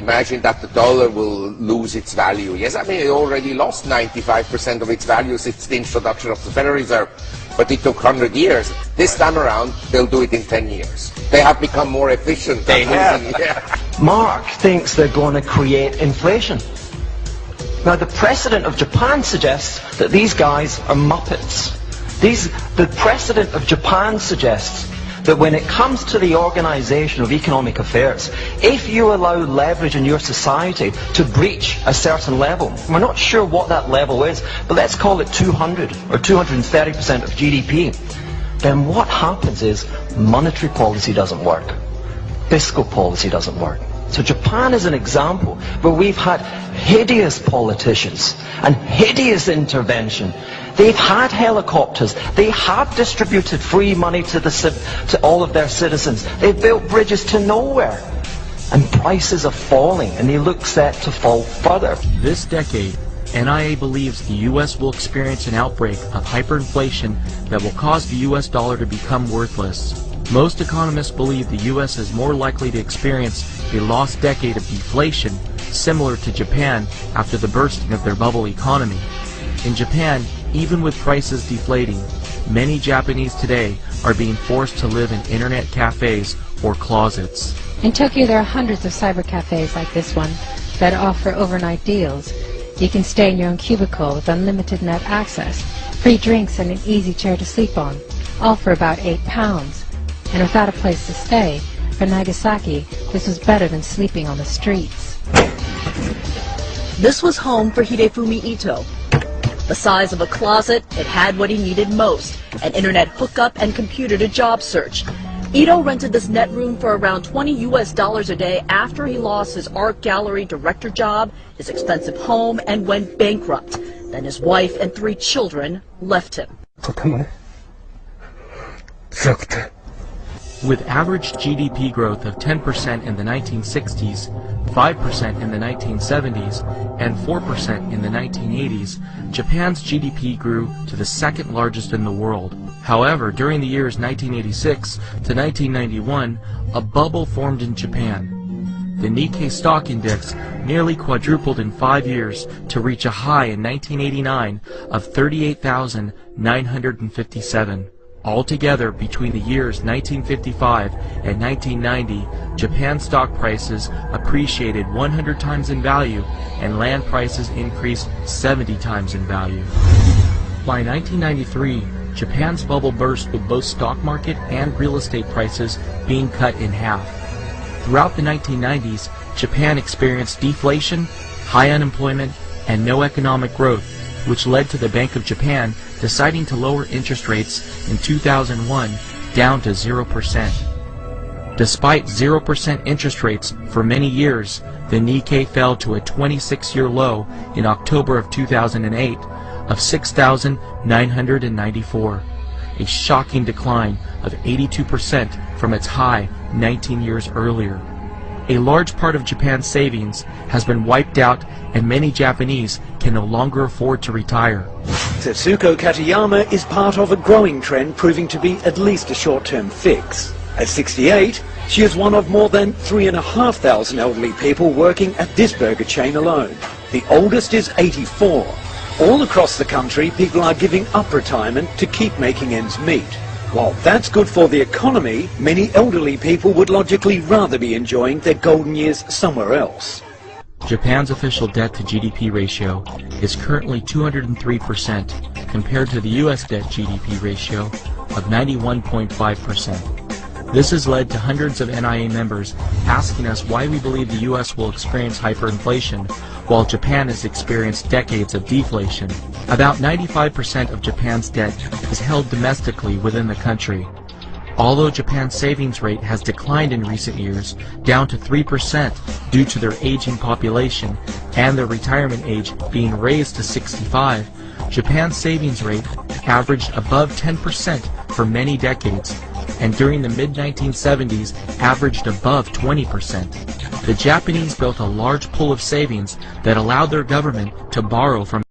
imagine that the dollar will lose its value. Yes, I mean, it already lost 95% of its value since the introduction of the Federal Reserve, but it took 100 years. This time around, they'll do it in 10 years. They have become more efficient. They have. Yeah. Mark thinks they're going to create inflation. Now, the precedent of Japan suggests that these guys are muppets. The precedent of Japan suggests that when it comes to the organization of economic affairs, if you allow leverage in your society to breach a certain level, we're not sure what that level is, but let's call it 200 or 230% of GDP, then what happens is monetary policy doesn't work. Fiscal policy doesn't work. So Japan is an example where we've had hideous politicians and hideous intervention. They've had helicopters. They have distributed free money to all of their citizens. They've built bridges to nowhere. And prices are falling, and they look set to fall further. This decade, NIA believes the U.S. will experience an outbreak of hyperinflation that will cause the U.S. dollar to become worthless. Most economists believe the U.S. is more likely to experience a lost decade of deflation, similar to Japan after the bursting of their bubble economy. In Japan, even with prices deflating, many Japanese today are being forced to live in internet cafes or closets. In Tokyo, there are hundreds of cyber cafes like this one that offer overnight deals. You can stay in your own cubicle with unlimited net access, free drinks and an easy chair to sleep on, all for about £8. And without a place to stay, for Nagasaki, this was better than sleeping on the streets. This was home for Hidefumi Ito. The size of a closet, it had what he needed most, an internet hookup and computer to job search. Ito rented this net room for around $20 a day after he lost his art gallery director job, his expensive home, and went bankrupt. Then his wife and 3 children left him. With average GDP growth of 10% in the 1960s, 5% in the 1970s, and 4% in the 1980s, Japan's GDP grew to the second largest in the world. However, during the years 1986 to 1991, a bubble formed in Japan. The Nikkei stock index nearly quadrupled in 5 years to reach a high in 1989 of 38,957. Altogether, between the years 1955 and 1990, Japan's stock prices appreciated 100 times in value and land prices increased 70 times in value. By 1993, Japan's bubble burst with both stock market and real estate prices being cut in half. Throughout the 1990s, Japan experienced deflation, high unemployment, and no economic growth, which led to the Bank of Japan deciding to lower interest rates in 2001 down to 0%. Despite 0% interest rates for many years, the Nikkei fell to a 26-year low in October of 2008 of 6,994, a shocking decline of 82% from its high 19 years earlier. A large part of Japan's savings has been wiped out, and many Japanese can no longer afford to retire. Tetsuko Katayama is part of a growing trend proving to be at least a short-term fix. At 68, she is one of more than 3,500 elderly people working at this burger chain alone. The oldest is 84. All across the country, people are giving up retirement to keep making ends meet. While that's good for the economy, many elderly people would logically rather be enjoying their golden years somewhere else. Japan's official debt to GDP ratio is currently 203% compared to the U.S. debt GDP ratio of 91.5%. This has led to hundreds of NIA members asking us why we believe the U.S. will experience hyperinflation while Japan has experienced decades of deflation. About 95% of Japan's debt is held domestically within the country. Although Japan's savings rate has declined in recent years, down to 3% due to their aging population and their retirement age being raised to 65, Japan's savings rate averaged above 10% for many decades, and during the mid-1970s averaged above 20%. The Japanese built a large pool of savings that allowed their government to borrow from